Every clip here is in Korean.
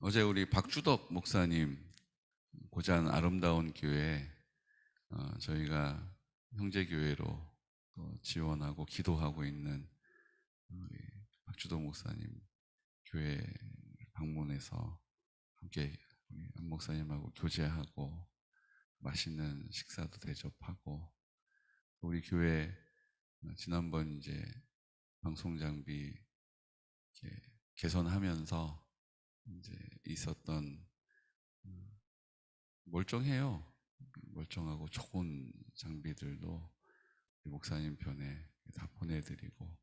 어제 우리 박주덕 목사님 고장 아름다운 교회 저희가 형제교회로 또 지원하고 기도하고 있는 우리 박주덕 목사님 교회 방문해서 함께 우리 안 목사님하고 교제하고 맛있는 식사도 대접하고 우리 교회 지난번 이제 방송 장비 이렇게 개선하면서 이제 있었던 멀쩡해요. 멀쩡하고 좋은 장비들도 우리 목사님 편에 다 보내드리고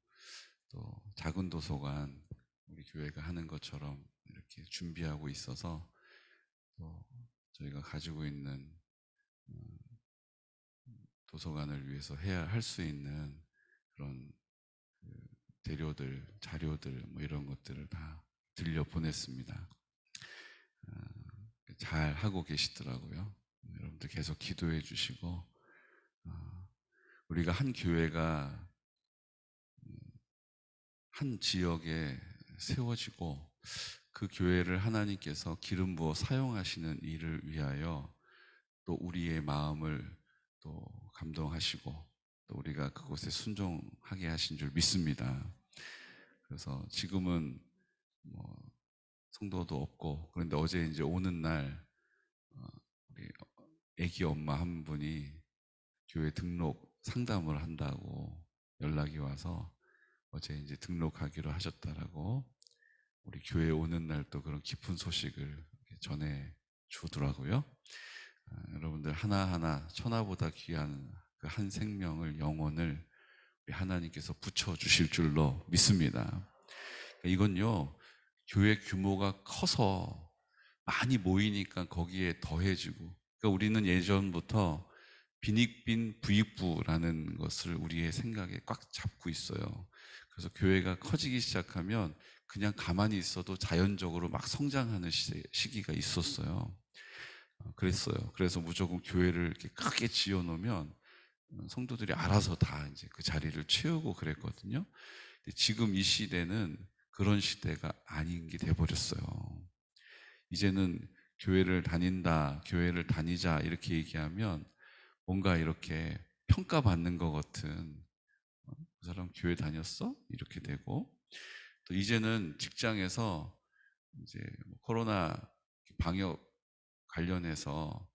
또 작은 도서관 우리 교회가 하는 것처럼 이렇게 준비하고 있어서 또 저희가 가지고 있는 도서관을 위해서 해야 할 수 있는 그런 그 재료들, 자료들 뭐 이런 것들을 다 들려 보냈습니다. 잘 하고 계시더라고요. 여러분들 계속 기도해 주시고 우리가 한 교회가 한 지역에 세워지고 그 교회를 하나님께서 기름 부어 사용하시는 일을 위하여 또 우리의 마음을 또 감동하시고 또 우리가 그곳에 순종하게 하신 줄 믿습니다. 그래서 지금은 뭐 성도도 없고 그런데 어제 이제 오는 날 우리 애기 엄마 한 분이 교회 등록 상담을 한다고 연락이 와서 어제 이제 등록하기로 하셨다라고 우리 교회에 오는 날 또 그런 기쁜 소식을 전해 주더라고요. 여러분들 하나하나 천하보다 귀한 그 한 생명을 영혼을 우리 하나님께서 붙여 주실 줄로 믿습니다. 이건요 교회 규모가 커서 많이 모이니까 거기에 더해지고 그러니까 우리는 예전부터 빈익빈 부익부라는 것을 우리의 생각에 꽉 잡고 있어요. 그래서 교회가 커지기 시작하면 그냥 가만히 있어도 자연적으로 막 성장하는 시기가 있었어요. 그랬어요. 그래서 무조건 교회를 이렇게 크게 지어 놓으면 성도들이 알아서 다 이제 그 자리를 채우고 그랬거든요. 근데 지금 이 시대는 그런 시대가 아닌 게 돼버렸어요. 이제는 교회를 다닌다, 교회를 다니자 이렇게 얘기하면 뭔가 이렇게 평가받는 것 같은 그 사람 교회 다녔어? 이렇게 되고 또 이제는 직장에서 이제 뭐 코로나 방역 관련해서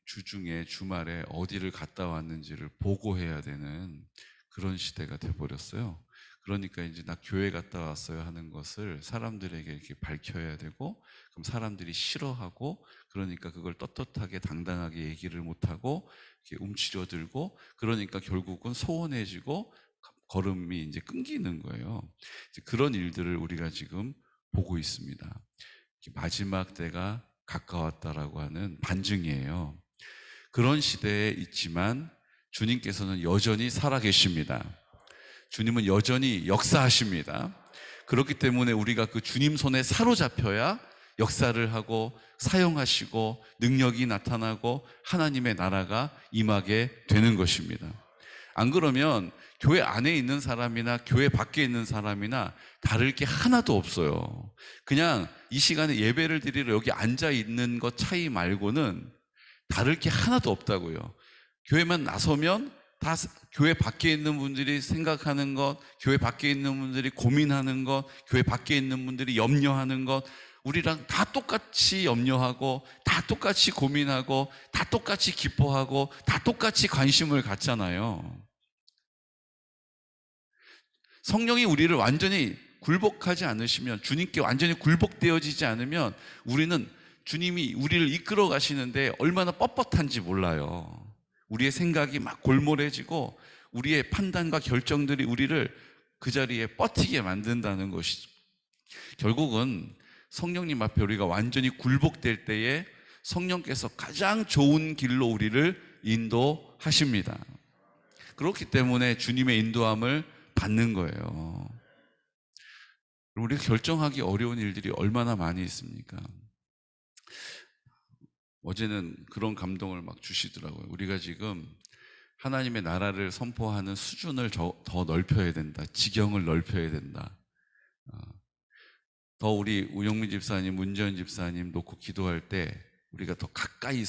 주중에 주말에 어디를 갔다 왔는지를 보고해야 되는 그런 시대가 돼버렸어요. 그러니까 이제 나 교회 갔다 왔어요 하는 것을 사람들에게 이렇게 밝혀야 되고 그럼 사람들이 싫어하고 그러니까 그걸 떳떳하게 당당하게 얘기를 못하고 이렇게 움츠려들고 그러니까 결국은 소원해지고 걸음이 이제 끊기는 거예요. 이제 그런 일들을 우리가 지금 보고 있습니다. 마지막 때가 가까웠다라고 하는 반증이에요. 그런 시대에 있지만 주님께서는 여전히 살아계십니다. 주님은 여전히 역사하십니다. 그렇기 때문에 우리가 그 주님 손에 사로잡혀야 역사를 하고 사용하시고 능력이 나타나고 하나님의 나라가 임하게 되는 것입니다. 안 그러면 교회 안에 있는 사람이나 교회 밖에 있는 사람이나 다를 게 하나도 없어요. 그냥 이 시간에 예배를 드리러 여기 앉아 있는 것 차이 말고는 다를 게 하나도 없다고요. 교회만 나서면 다 교회 밖에 있는 분들이 생각하는 것, 교회 밖에 있는 분들이 고민하는 것, 교회 밖에 있는 분들이 염려하는 것, 우리랑 다 똑같이 염려하고, 다 똑같이 고민하고, 다 똑같이 기뻐하고, 다 똑같이 관심을 갖잖아요. 성령이 우리를 완전히 굴복하지 않으시면, 주님께 완전히 굴복되어지지 않으면 우리는 주님이 우리를 이끌어 가시는데 얼마나 뻣뻣한지 몰라요. 우리의 생각이 막 골몰해지고 우리의 판단과 결정들이 우리를 그 자리에 뻗히게 만든다는 것이죠. 결국은 성령님 앞에 우리가 완전히 굴복될 때에 성령께서 가장 좋은 길로 우리를 인도하십니다. 그렇기 때문에 주님의 인도함을 받는 거예요. 우리가 결정하기 어려운 일들이 얼마나 많이 있습니까? 어제는 그런 감동을 막 주시더라고요. 우리가 지금 하나님의 나라를 선포하는 수준을 더 넓혀야 된다. 지경을 넓혀야 된다. 더 우리 우영민 집사님, 문재현 집사님 놓고 기도할 때 우리가 더 가까이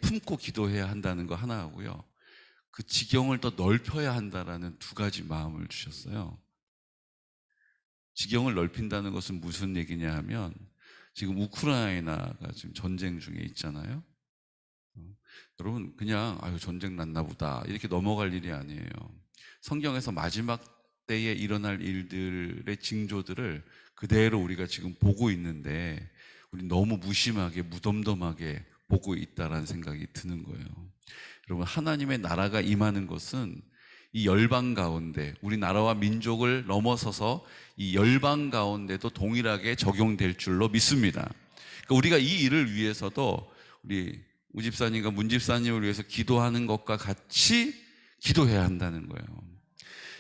품고 기도해야 한다는 거 하나 하고요. 그 지경을 더 넓혀야 한다라는 두 가지 마음을 주셨어요. 지경을 넓힌다는 것은 무슨 얘기냐 하면 지금 우크라이나가 지금 전쟁 중에 있잖아요. 여러분 그냥 아유 전쟁 났나 보다 이렇게 넘어갈 일이 아니에요. 성경에서 마지막 때에 일어날 일들의 징조들을 그대로 우리가 지금 보고 있는데 우리 너무 무심하게 무덤덤하게 보고 있다라는 생각이 드는 거예요. 여러분 하나님의 나라가 임하는 것은 이 열방 가운데 우리 나라와 민족을 넘어서서 이 열방 가운데도 동일하게 적용될 줄로 믿습니다. 그러니까 우리가 이 일을 위해서도 우리 우 집사님과 문 집사님을 위해서 기도하는 것과 같이 기도해야 한다는 거예요.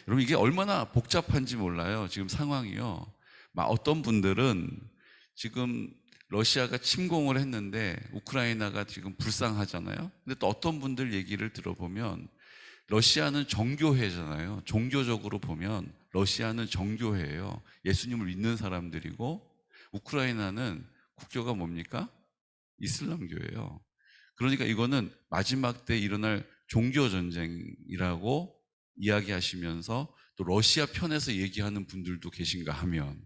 여러분 이게 얼마나 복잡한지 몰라요. 지금 상황이요. 막 어떤 분들은 지금 러시아가 침공을 했는데 우크라이나가 지금 불쌍하잖아요. 근데 또 어떤 분들 얘기를 들어보면 러시아는 정교회잖아요. 종교적으로 보면 러시아는 정교회예요. 예수님을 믿는 사람들이고 우크라이나는 국교가 뭡니까? 이슬람교예요. 그러니까 이거는 마지막 때 일어날 종교전쟁이라고 이야기하시면서 또 러시아 편에서 얘기하는 분들도 계신가 하면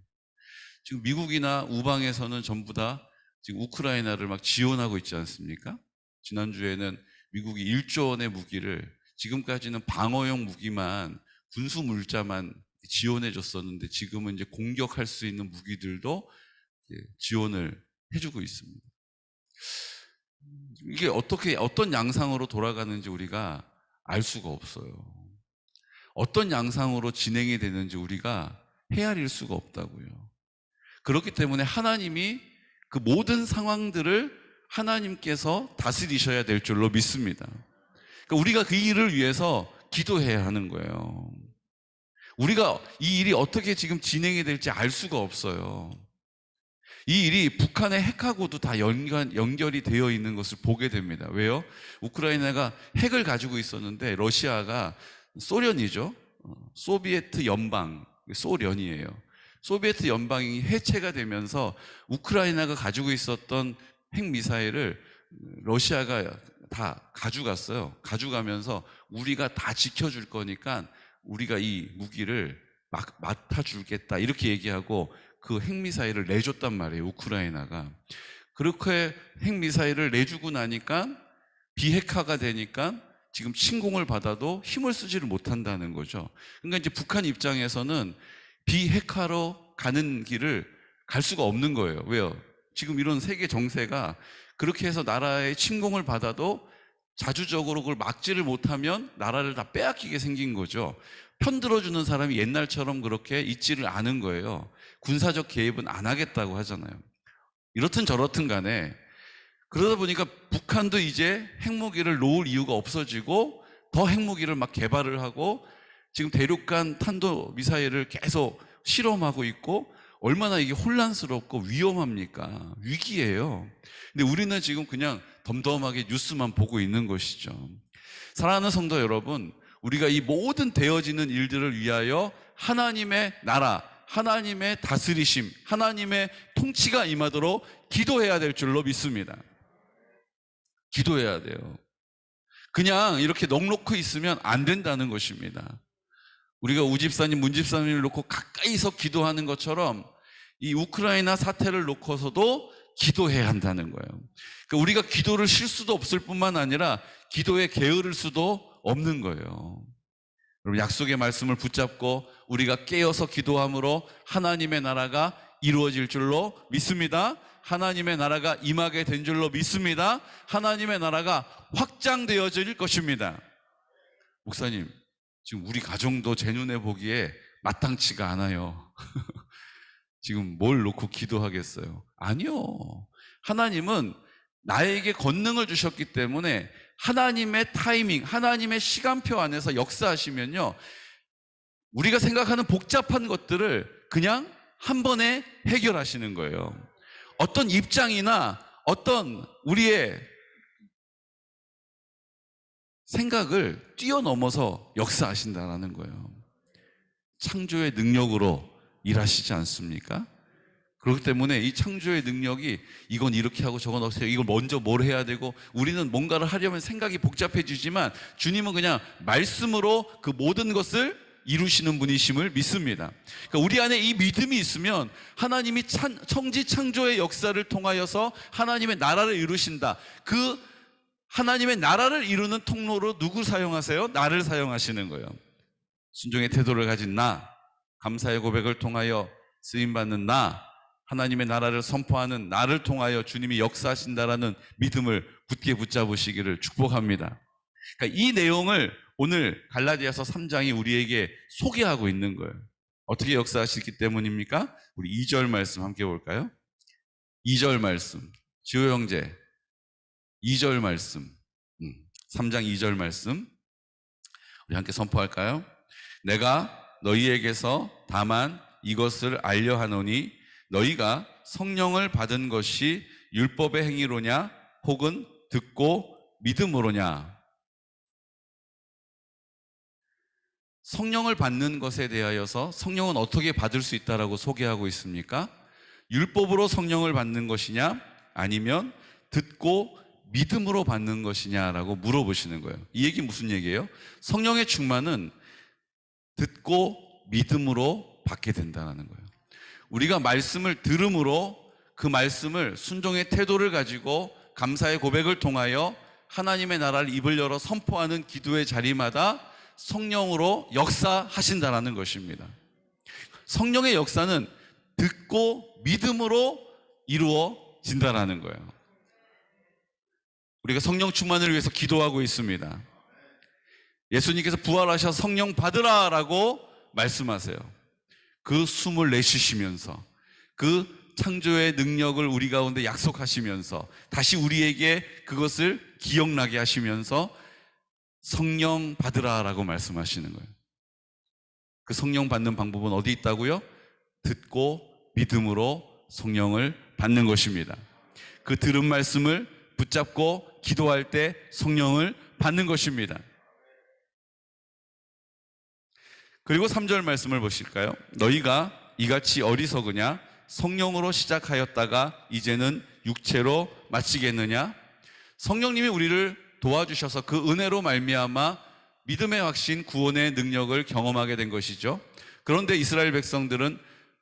지금 미국이나 우방에서는 전부 다 지금 우크라이나를 막 지원하고 있지 않습니까? 지난주에는 미국이 1조 원의 무기를 지금까지는 방어용 무기만 군수 물자만 지원해 줬었는데 지금은 이제 공격할 수 있는 무기들도 지원을 해주고 있습니다. 이게 어떤 양상으로 돌아가는지 우리가 알 수가 없어요. 어떤 양상으로 진행이 되는지 우리가 헤아릴 수가 없다고요. 그렇기 때문에 하나님이 그 모든 상황들을 하나님께서 다스리셔야 될 줄로 믿습니다. 그러니까 우리가 그 일을 위해서 기도해야 하는 거예요. 우리가 이 일이 어떻게 지금 진행이 될지 알 수가 없어요. 이 일이 북한의 핵하고도 다 연결이 되어 있는 것을 보게 됩니다. 왜요? 우크라이나가 핵을 가지고 있었는데 러시아가 소련이죠. 소비에트 연방, 소련이에요. 소비에트 연방이 해체가 되면서 우크라이나가 가지고 있었던 핵미사일을 러시아가 다 가져갔어요. 가져가면서 우리가 다 지켜줄 거니까 우리가 이 무기를 맡아주겠다 이렇게 얘기하고 그 핵미사일을 내줬단 말이에요. 우크라이나가. 그렇게 핵미사일을 내주고 나니까 비핵화가 되니까 지금 침공을 받아도 힘을 쓰지를 못한다는 거죠. 그러니까 이제 북한 입장에서는 비핵화로 가는 길을 갈 수가 없는 거예요. 왜요? 지금 이런 세계 정세가 그렇게 해서 나라의 침공을 받아도 자주적으로 그걸 막지를 못하면 나라를 다 빼앗기게 생긴 거죠. 편들어주는 사람이 옛날처럼 그렇게 있지를 않은 거예요. 군사적 개입은 안 하겠다고 하잖아요. 이렇든 저렇든 간에 그러다 보니까 북한도 이제 핵무기를 놓을 이유가 없어지고 더 핵무기를 막 개발을 하고 지금 대륙간 탄도미사일을 계속 실험하고 있고 얼마나 이게 혼란스럽고 위험합니까? 위기예요. 근데 우리는 지금 그냥 덤덤하게 뉴스만 보고 있는 것이죠. 사랑하는 성도 여러분, 우리가 이 모든 되어지는 일들을 위하여 하나님의 나라, 하나님의 다스리심, 하나님의 통치가 임하도록 기도해야 될 줄로 믿습니다. 기도해야 돼요. 그냥 이렇게 넋놓고 있으면 안 된다는 것입니다. 우리가 우 집사님, 문 집사님을 놓고 가까이서 기도하는 것처럼 이 우크라이나 사태를 놓고서도 기도해야 한다는 거예요. 그러니까 우리가 기도를 쉴 수도 없을 뿐만 아니라 기도에 게으를 수도 없는 거예요. 여러분 약속의 말씀을 붙잡고 우리가 깨어서 기도함으로 하나님의 나라가 이루어질 줄로 믿습니다. 하나님의 나라가 임하게 된 줄로 믿습니다. 하나님의 나라가 확장되어질 것입니다. 목사님, 지금 우리 가정도 제 눈에 보기에 마땅치가 않아요. 지금 뭘 놓고 기도하겠어요? 아니요. 하나님은 나에게 권능을 주셨기 때문에 하나님의 타이밍, 하나님의 시간표 안에서 역사하시면요, 우리가 생각하는 복잡한 것들을 그냥 한 번에 해결하시는 거예요. 어떤 입장이나 어떤 우리의 생각을 뛰어넘어서 역사하신다는 거예요. 창조의 능력으로 일하시지 않습니까? 그렇기 때문에 이 창조의 능력이 이건 이렇게 하고 저건 어떻게 해요, 이걸 먼저 뭘 해야 되고, 우리는 뭔가를 하려면 생각이 복잡해지지만 주님은 그냥 말씀으로 그 모든 것을 이루시는 분이심을 믿습니다. 그러니까 우리 안에 이 믿음이 있으면 하나님이 천지 창조의 역사를 통하여서 하나님의 나라를 이루신다. 그 하나님의 나라를 이루는 통로로 누구 사용하세요? 나를 사용하시는 거예요. 순종의 태도를 가진 나, 감사의 고백을 통하여 쓰임받는 나, 하나님의 나라를 선포하는 나를 통하여 주님이 역사하신다라는 믿음을 굳게 붙잡으시기를 축복합니다. 그러니까 이 내용을 오늘 갈라디아서 3장이 우리에게 소개하고 있는 거예요. 어떻게 역사하시기 때문입니까? 우리 2절 말씀 함께 볼까요? 2절 말씀, 지호 형제 2절 말씀, 3장 2절 말씀 우리 함께 선포할까요? 내가 너희에게서 다만 이것을 알려 하노니 너희가 성령을 받은 것이 율법의 행위로냐 혹은 듣고 믿음으로냐. 성령을 받는 것에 대하여서 성령은 어떻게 받을 수 있다라고 소개하고 있습니까? 율법으로 성령을 받는 것이냐 아니면 듣고 믿음으로 받는 것이냐라고 물어보시는 거예요. 이 얘기 무슨 얘기예요? 성령의 충만은 듣고 믿음으로 받게 된다는 거예요. 우리가 말씀을 들음으로 그 말씀을 순종의 태도를 가지고 감사의 고백을 통하여 하나님의 나라를 입을 열어 선포하는 기도의 자리마다 성령으로 역사하신다는 것입니다. 성령의 역사는 듣고 믿음으로 이루어진다는 거예요. 우리가 성령 충만을 위해서 기도하고 있습니다. 예수님께서 부활하셔서 성령 받으라라고 말씀하세요. 그 숨을 내쉬시면서 그 창조의 능력을 우리 가운데 약속하시면서 다시 우리에게 그것을 기억나게 하시면서 성령 받으라라고 말씀하시는 거예요. 그 성령 받는 방법은 어디 있다고요? 듣고 믿음으로 성령을 받는 것입니다. 그 들은 말씀을 붙잡고 기도할 때 성령을 받는 것입니다. 그리고 3절 말씀을 보실까요? 너희가 이같이 어리석으냐? 성령으로 시작하였다가 이제는 육체로 마치겠느냐? 성령님이 우리를 도와주셔서 그 은혜로 말미암아 믿음의 확신, 구원의 능력을 경험하게 된 것이죠. 그런데 이스라엘 백성들은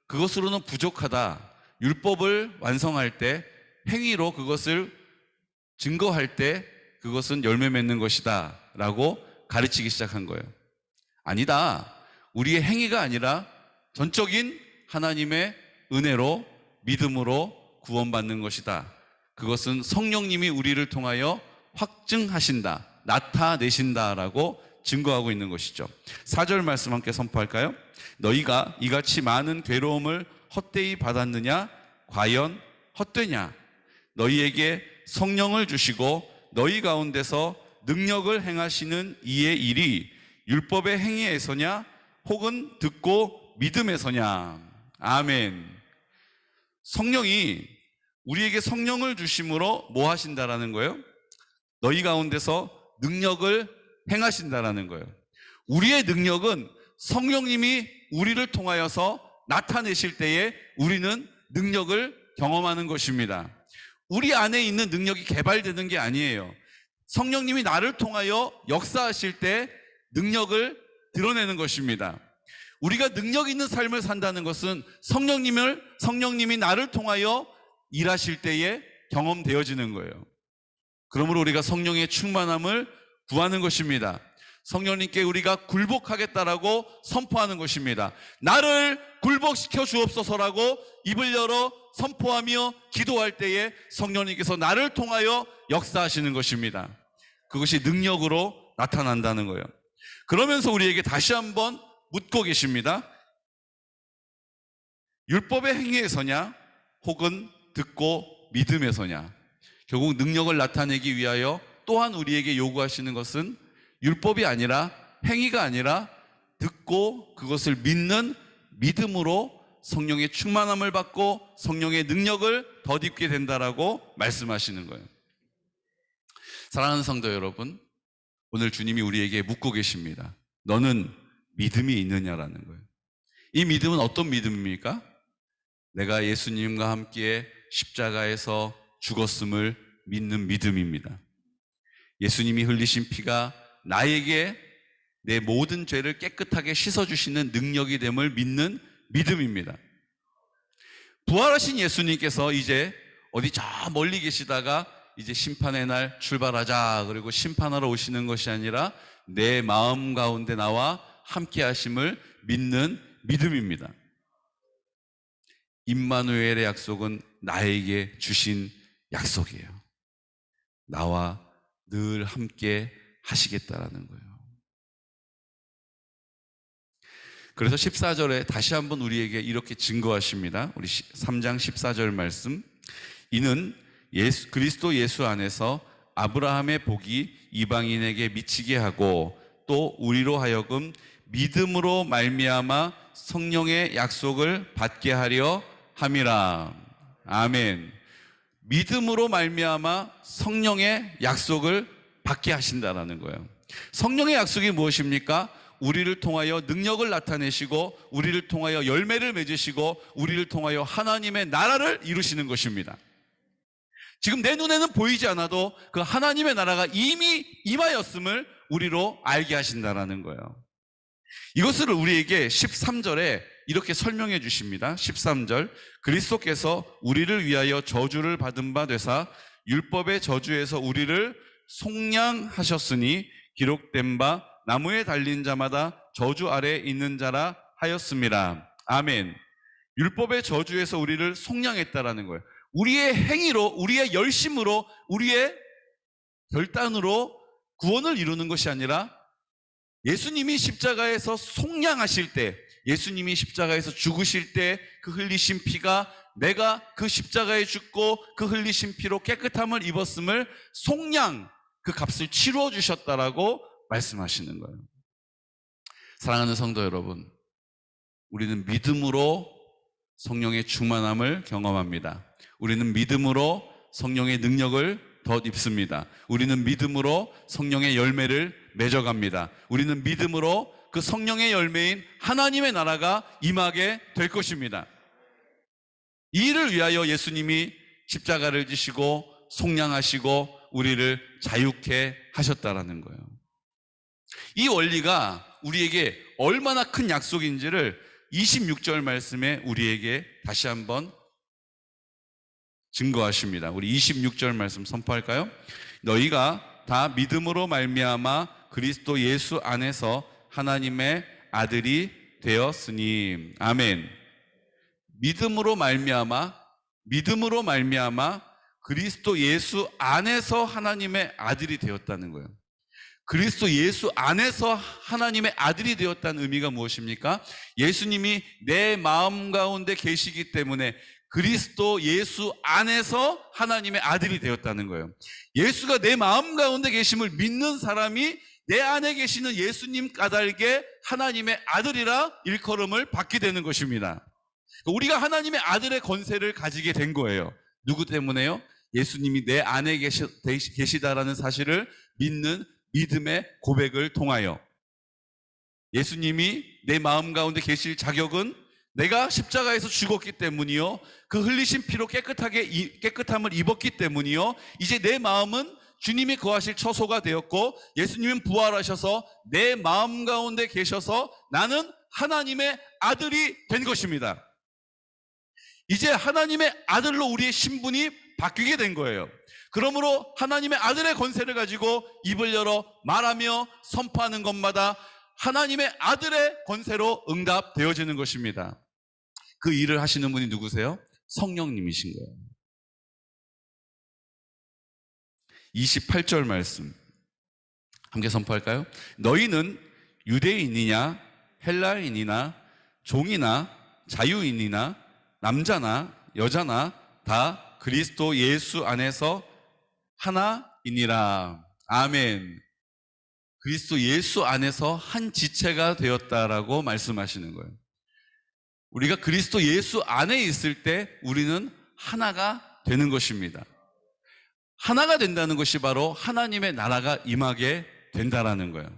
그것으로는 부족하다. 율법을 완성할 때, 행위로 그것을 증거할 때 그것은 열매 맺는 것이다 라고 가르치기 시작한 거예요. 아니다. 우리의 행위가 아니라 전적인 하나님의 은혜로 믿음으로 구원받는 것이다. 그것은 성령님이 우리를 통하여 확증하신다, 나타내신다라고 증거하고 있는 것이죠. 4절 말씀 함께 선포할까요? 너희가 이같이 많은 괴로움을 헛되이 받았느냐? 과연 헛되냐? 너희에게 성령을 주시고 너희 가운데서 능력을 행하시는 이의 일이 율법의 행위에서냐 혹은 듣고 믿음에서냐. 아멘. 성령이 우리에게 성령을 주심으로 뭐 하신다라는 거예요? 너희 가운데서 능력을 행하신다라는 거예요. 우리의 능력은 성령님이 우리를 통하여서 나타내실 때에 우리는 능력을 경험하는 것입니다. 우리 안에 있는 능력이 개발되는 게 아니에요. 성령님이 나를 통하여 역사하실 때 능력을 드러내는 것입니다. 우리가 능력 있는 삶을 산다는 것은 성령님이 나를 통하여 일하실 때에 경험되어지는 거예요. 그러므로 우리가 성령의 충만함을 구하는 것입니다. 성령님께 우리가 굴복하겠다라고 선포하는 것입니다. 나를 굴복시켜 주옵소서라고 입을 열어 선포하며 기도할 때에 성령님께서 나를 통하여 역사하시는 것입니다. 그것이 능력으로 나타난다는 거예요. 그러면서 우리에게 다시 한번 묻고 계십니다. 율법의 행위에서냐 혹은 듣고 믿음에서냐. 결국 능력을 나타내기 위하여 또한 우리에게 요구하시는 것은 율법이 아니라, 행위가 아니라 듣고 그것을 믿는 믿음으로 성령의 충만함을 받고 성령의 능력을 덧입게 된다라고 말씀하시는 거예요. 사랑하는 성도 여러분, 오늘 주님이 우리에게 묻고 계십니다. 너는 믿음이 있느냐라는 거예요. 이 믿음은 어떤 믿음입니까? 내가 예수님과 함께 십자가에서 죽었음을 믿는 믿음입니다. 예수님이 흘리신 피가 나에게 내 모든 죄를 깨끗하게 씻어주시는 능력이 됨을 믿는 믿음입니다. 부활하신 예수님께서 이제 어디 저 멀리 계시다가 이제 심판의 날 출발하자 그리고 심판하러 오시는 것이 아니라 내 마음 가운데 나와 함께 하심을 믿는 믿음입니다. 임마누엘의 약속은 나에게 주신 약속이에요. 나와 늘 함께 하시겠다라는 거예요. 그래서 14절에 다시 한번 우리에게 이렇게 증거하십니다. 우리 3장 14절 말씀. 이는 그리스도 예수 안에서 아브라함의 복이 이방인에게 미치게 하고 또 우리로 하여금 믿음으로 말미암아 성령의 약속을 받게 하려 함이라. 아멘. 믿음으로 말미암아 성령의 약속을 받게 하신다라는 거예요. 성령의 약속이 무엇입니까? 우리를 통하여 능력을 나타내시고 우리를 통하여 열매를 맺으시고 우리를 통하여 하나님의 나라를 이루시는 것입니다. 지금 내 눈에는 보이지 않아도 그 하나님의 나라가 이미 임하였음을 우리로 알게 하신다라는 거예요. 이것을 우리에게 13절에 이렇게 설명해 주십니다. 13절. 그리스도께서 우리를 위하여 저주를 받은 바 되사 율법의 저주에서 우리를 속량하셨으니 기록된 바 나무에 달린 자마다 저주 아래에 있는 자라 하였습니다. 아멘. 율법의 저주에서 우리를 속량했다라는 거예요. 우리의 행위로, 우리의 열심으로, 우리의 결단으로 구원을 이루는 것이 아니라 예수님이 십자가에서 속량하실 때, 예수님이 십자가에서 죽으실 때 그 흘리신 피가 내가 그 십자가에 죽고 그 흘리신 피로 깨끗함을 입었음을 속량, 그 값을 치루어 주셨다라고 말씀하시는 거예요. 사랑하는 성도 여러분, 우리는 믿음으로 성령의 충만함을 경험합니다. 우리는 믿음으로 성령의 능력을 덧입습니다. 우리는 믿음으로 성령의 열매를 맺어갑니다. 우리는 믿음으로 그 성령의 열매인 하나님의 나라가 임하게 될 것입니다. 이 일을 위하여 예수님이 십자가를 지시고 속량하시고 우리를 자유케 하셨다라는 거예요. 이 원리가 우리에게 얼마나 큰 약속인지를 26절 말씀에 우리에게 다시 한번 증거하십니다. 우리 26절 말씀 선포할까요? 너희가 다 믿음으로 말미암아 그리스도 예수 안에서 하나님의 아들이 되었으니. 아멘. 믿음으로 말미암아 그리스도 예수 안에서 하나님의 아들이 되었다는 거예요. 그리스도 예수 안에서 하나님의 아들이 되었다는 의미가 무엇입니까? 예수님이 내 마음 가운데 계시기 때문에 그리스도 예수 안에서 하나님의 아들이 되었다는 거예요. 예수가 내 마음 가운데 계심을 믿는 사람이 내 안에 계시는 예수님 까닭에 하나님의 아들이라 일컬음을 받게 되는 것입니다. 우리가 하나님의 아들의 권세를 가지게 된 거예요. 누구 때문에요? 예수님이 내 안에 계시다라는 사실을 믿는 믿음의 고백을 통하여. 예수님이 내 마음 가운데 계실 자격은 내가 십자가에서 죽었기 때문이요, 그 흘리신 피로 깨끗함을 입었기 때문이요, 이제 내 마음은 주님이 거하실 처소가 되었고 예수님은 부활하셔서 내 마음 가운데 계셔서 나는 하나님의 아들이 된 것입니다. 이제 하나님의 아들로 우리의 신분이 바뀌게 된 거예요. 그러므로 하나님의 아들의 권세를 가지고 입을 열어 말하며 선포하는 것마다 하나님의 아들의 권세로 응답되어지는 것입니다. 그 일을 하시는 분이 누구세요? 성령님이신 거예요. 28절 말씀 함께 선포할까요? 너희는 유대인이냐 헬라인이나 종이나 자유인이나 남자나 여자나 다 그리스도 예수 안에서 하나이니라. 아멘. 그리스도 예수 안에서 한 지체가 되었다라고 말씀하시는 거예요. 우리가 그리스도 예수 안에 있을 때 우리는 하나가 되는 것입니다. 하나가 된다는 것이 바로 하나님의 나라가 임하게 된다라는 거예요.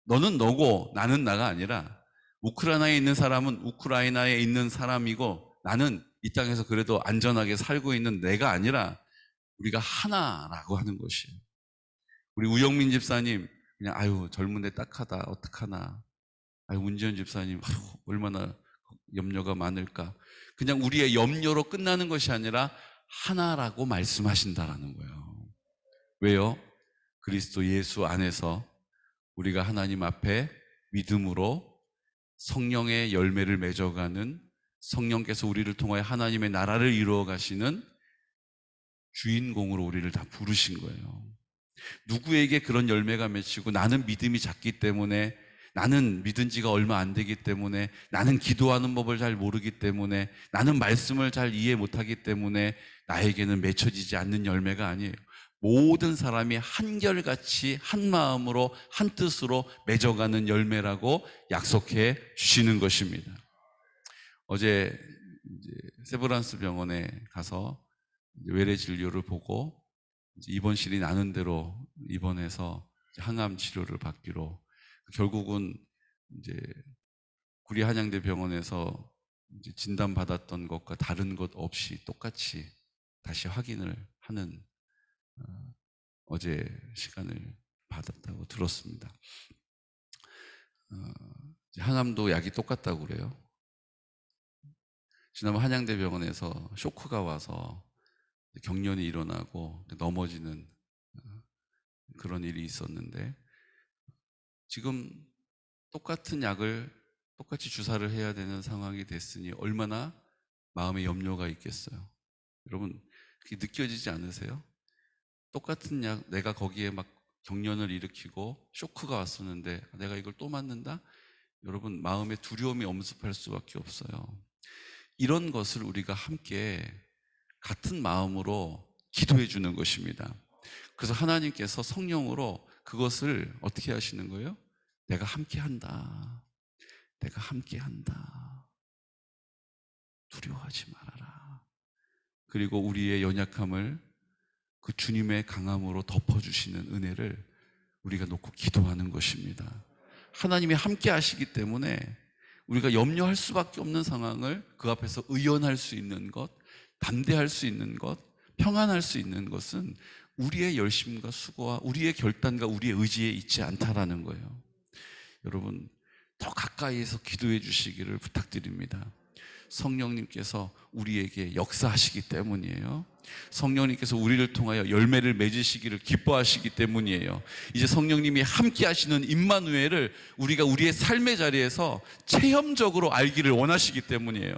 너는 너고 나는 나가 아니라 우크라이나에 있는 사람은 우크라이나에 있는 사람이고 나는 이 땅에서 그래도 안전하게 살고 있는 내가 아니라 우리가 하나라고 하는 것이에요. 우리 우영민 집사님 그냥 아유 젊은데 딱하다 어떡하나, 아유 문지연 집사님 아유, 얼마나 염려가 많을까, 그냥 우리의 염려로 끝나는 것이 아니라 하나라고 말씀하신다라는 거예요. 왜요? 그리스도 예수 안에서 우리가 하나님 앞에 믿음으로 성령의 열매를 맺어가는, 성령께서 우리를 통하여 하나님의 나라를 이루어 가시는 주인공으로 우리를 다 부르신 거예요. 누구에게 그런 열매가 맺히고 나는 믿음이 작기 때문에, 나는 믿은 지가 얼마 안 되기 때문에, 나는 기도하는 법을 잘 모르기 때문에, 나는 말씀을 잘 이해 못하기 때문에 나에게는 맺혀지지 않는 열매가 아니에요. 모든 사람이 한결같이 한 마음으로 한 뜻으로 맺어가는 열매라고 약속해 주시는 것입니다. 어제 세브란스 병원에 가서 외래 진료를 보고 입원실이 나는 대로 입원해서 항암 치료를 받기로, 결국은 이제 구리 한양대 병원에서 진단받았던 것과 다른 것 없이 똑같이 다시 확인을 하는 어제 시간을 받았다고 들었습니다. 항암도 약이 똑같다고 그래요. 지난번 한양대병원에서 쇼크가 와서 경련이 일어나고 넘어지는 그런 일이 있었는데, 지금 똑같은 약을 똑같이 주사를 해야 되는 상황이 됐으니 얼마나 마음에 염려가 있겠어요. 여러분 그게 느껴지지 않으세요? 똑같은 약, 내가 거기에 막 경련을 일으키고 쇼크가 왔었는데 내가 이걸 또 맞는다? 여러분 마음에 두려움이 엄습할 수밖에 없어요. 이런 것을 우리가 함께 같은 마음으로 기도해 주는 것입니다. 그래서 하나님께서 성령으로 그것을 어떻게 하시는 거예요? 내가 함께 한다. 내가 함께 한다. 두려워하지 말아라. 그리고 우리의 연약함을 그 주님의 강함으로 덮어주시는 은혜를 우리가 놓고 기도하는 것입니다. 하나님이 함께 하시기 때문에 우리가 염려할 수밖에 없는 상황을 그 앞에서 의연할 수 있는 것, 담대할 수 있는 것, 평안할 수 있는 것은 우리의 열심과 수고와 우리의 결단과 우리의 의지에 있지 않다라는 거예요. 여러분 더 가까이에서 기도해 주시기를 부탁드립니다. 성령님께서 우리에게 역사하시기 때문이에요. 성령님께서 우리를 통하여 열매를 맺으시기를 기뻐하시기 때문이에요. 이제 성령님이 함께 하시는 임마누엘을 우리가 우리의 삶의 자리에서 체험적으로 알기를 원하시기 때문이에요.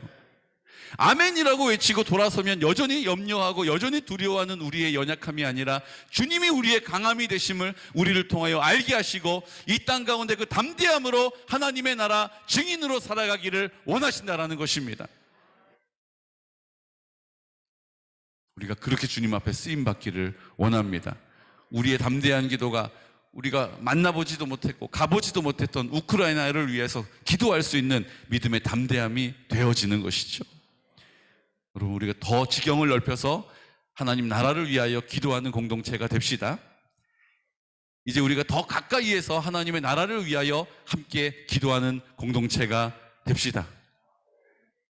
아멘이라고 외치고 돌아서면 여전히 염려하고 여전히 두려워하는 우리의 연약함이 아니라 주님이 우리의 강함이 되심을 우리를 통하여 알게 하시고 이 땅 가운데 그 담대함으로 하나님의 나라 증인으로 살아가기를 원하신다라는 것입니다. 우리가 그렇게 주님 앞에 쓰임받기를 원합니다. 우리의 담대한 기도가 우리가 만나보지도 못했고 가보지도 못했던 우크라이나를 위해서 기도할 수 있는 믿음의 담대함이 되어지는 것이죠. 여러분 우리가 더 지경을 넓혀서 하나님 나라를 위하여 기도하는 공동체가 됩시다. 이제 우리가 더 가까이에서 하나님의 나라를 위하여 함께 기도하는 공동체가 됩시다.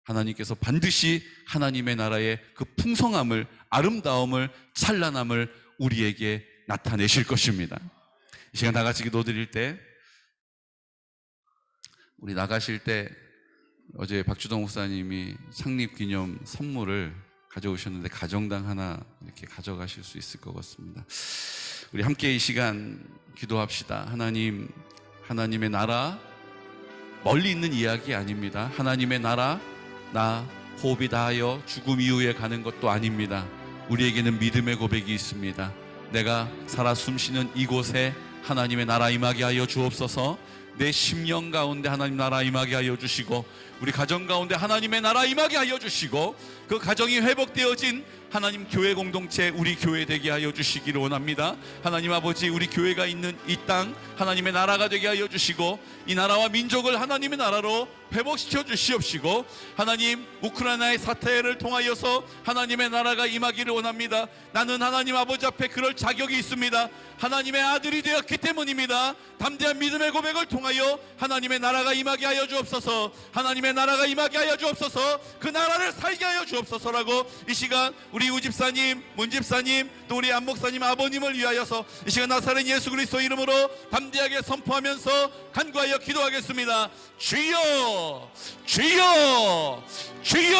하나님께서 반드시 하나님의 나라의 그 풍성함을, 아름다움을, 찬란함을 우리에게 나타내실 것입니다. 이 시간 다 같이 기도드릴 때, 우리 나가실 때 어제 박주동 목사님이 창립기념 선물을 가져오셨는데 가정당 하나 이렇게 가져가실 수 있을 것 같습니다. 우리 함께 이 시간 기도합시다. 하나님, 하나님의 나라 멀리 있는 이야기 아닙니다. 하나님의 나라 나 호흡이 다하여 죽음 이후에 가는 것도 아닙니다. 우리에게는 믿음의 고백이 있습니다. 내가 살아 숨쉬는 이곳에 하나님의 나라 임하게 하여 주옵소서. 내 심령 가운데 하나님 나라 임하게 하여 주시고 우리 가정 가운데 하나님의 나라 임하게 하여 주시고 그 가정이 회복되어진 하나님 교회 공동체 우리 교회 되게 하여 주시기를 원합니다. 하나님 아버지, 우리 교회가 있는 이 땅 하나님의 나라가 되게 하여 주시고 이 나라와 민족을 하나님의 나라로 회복시켜 주시옵시고, 하나님 우크라이나의 사태를 통하여서 하나님의 나라가 임하기를 원합니다. 나는 하나님 아버지 앞에 그럴 자격이 있습니다. 하나님의 아들이 되었기 때문입니다. 담대한 믿음의 고백을 통하여 하나님의 나라가 임하게 하여 주옵소서. 하나님의 나라가 임하게 하여 주옵소서. 그 나라를 살게 하여 주옵소서라고 이 시간 우리 우집사님, 문집사님, 또 우리 안목사님 아버님을 위하여서 이 시간 나사렛 예수 그리스도 이름으로 담대하게 선포하면서 간구하여 기도하겠습니다. 주여, 주여, 주여.